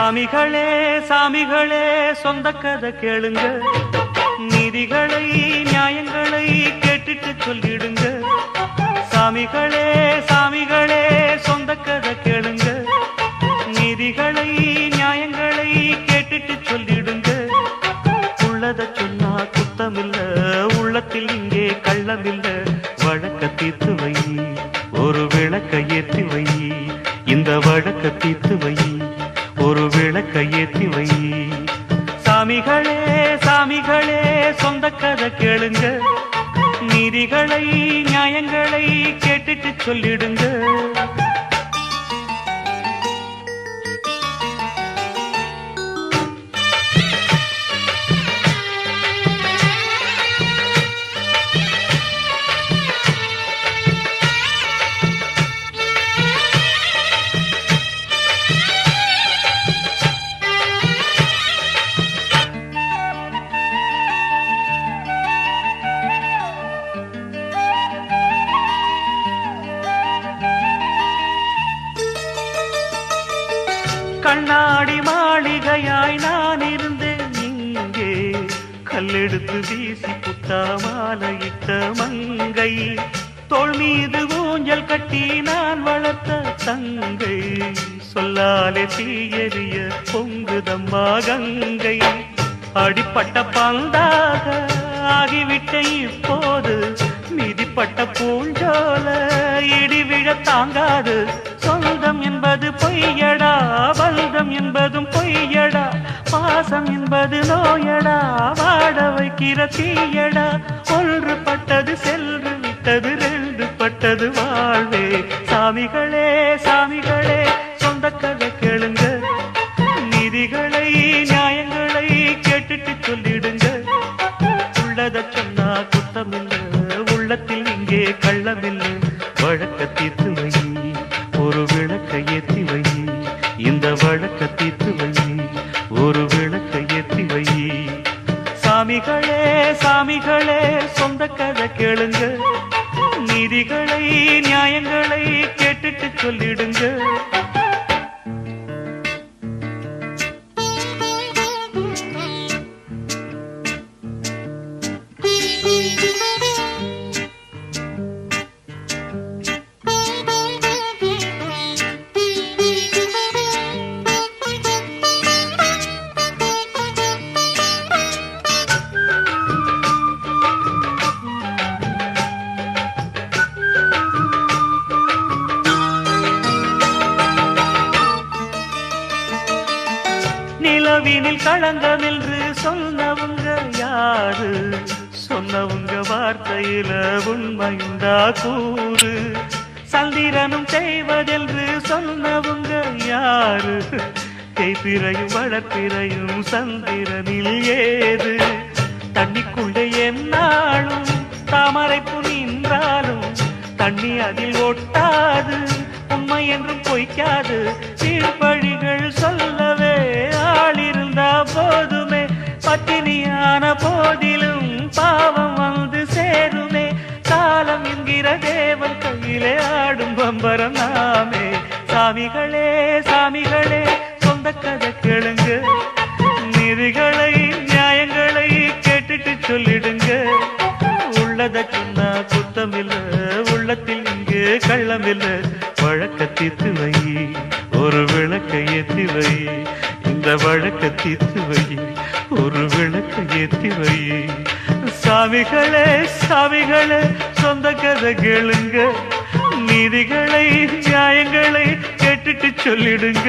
சாமிகளே சாமிகளே சொந்த கதை கேளுங்க, நீதிகளை நியாயங்களை கேட்டுட்டு சொல்லிடுங்க. சாமிகளே சாமிகளே சொந்த கதை கேளுங்க, நீதிகளை நியாயங்களை கேட்டுட்டு சொல்லிடுங்க. உள்ளத சொன்னா குத்தமில்ல, உள்ளத்தில் இங்கே கள்ளமில்ல. வழக்க தீர்த்து வை, ஒரு விளக்க ஏற்றி வை. இந்த வழக்க தீர்த்து வை, ஒரு விளக்க ஏற்றி வை. சாமிகளே சாமிகளே சொந்த கதை கேளுங்க, நீதிகளை நியாயங்களை கேட்டுட்டு சொல்லிடுங்க. கண்ணாடி மாளிகையாய் நான் இருந்தேன் இங்கே, கல்லெடுத்து வீசி புட்டா மாலையிட்ட மங்கை. தோள் மீது ஊஞ்சல் கட்டி நான் வளர்த்த தங்கை, சொல்லாலே தீயறிய பொங்குதம்மா கங்கை. அடிப்பட்ட பந்தாக ஆகிவிட்ட இப்போது, மிதிப்பட்ட பூஞ்சோல இடிவிழ தாங்காது. சொந்தம் என்பது பொய்யடா, பந்தம் என்பதும் பொய்யடா. பாசம் என்பது நோயடா, வாட வைக்கிற தீயடா. ஒன்று பட்டது சென்று விட்டது, ரெண்டு பட்டது வாழ்வே. சாமிகளே சாமிகளே சொந்த கதை கேளுங்க, நீதிகளை நியாயங்களை கேட்டுட்டு சொல்லிடுங்க. உள்ளத சொன்னா குத்தமில்ல, உள்ளத்தில் இங்கே கள்ளமில்லை. வழக்க தீர்த்து வை, ஒரு விளக்க ஏற்றி வை. இந்த வழக்க தீர்த்து வை, ஒரு விளக்க ஏற்றி வை. சாமிகளே சாமிகளே சொந்த கதை கேளுங்க, நீதிகளை நியாயங்களை கேட்டுட்டு சொல்லிடுங்க. நிலவினில் களங்கம் என்று சொன்னவங்க யாரு? சொன்னவங்க வார்த்தையில உண்மையுண்டா கூறு? சந்திரனும் செய்வதென்று சொன்னவங்க யாரு? தேய்பிறையும் வளர்ப்பிறையும் சந்திரனில் ஏது? தண்ணிக்குள்ளே என்னாலும் தாமரை பூ நின்றாலும் தண்ணி அதில் ஒட்டாது. உண்மை என்றும் பொய்க்காது, சீழ்பழிகள் சொல்லவே ஆளிருந்தா போதுமே. பத்தினியான போதிலும் பாவம் வந்து சேருமே. காலம் என்கிற தேவன் கையிலே ஆடும் பம்பரம் நாமே. சாமிகளே சாமிகளே சொந்த கதை கேளுங்க, நீதிகளை நியாயங்களை கேட்டுட்டு சொல்லிடுங்க. உள்ளத சொன்னா குத்தமில்ல, உள்ளத்தில் இங்கே கள்ளமில்ல. வழக்க தீர்த்து வை, ஒரு விளக்க ஏற்றி வை. இந்த வழக்க தீர்த்து வை, ஒரு விளக்க ஏற்றி வை. சாமிகளே சாமிகளே சொந்த கதை கேளுங்க, நீதிகளை நியாயங்களை கேட்டுட்டு சொல்லிடுங்க.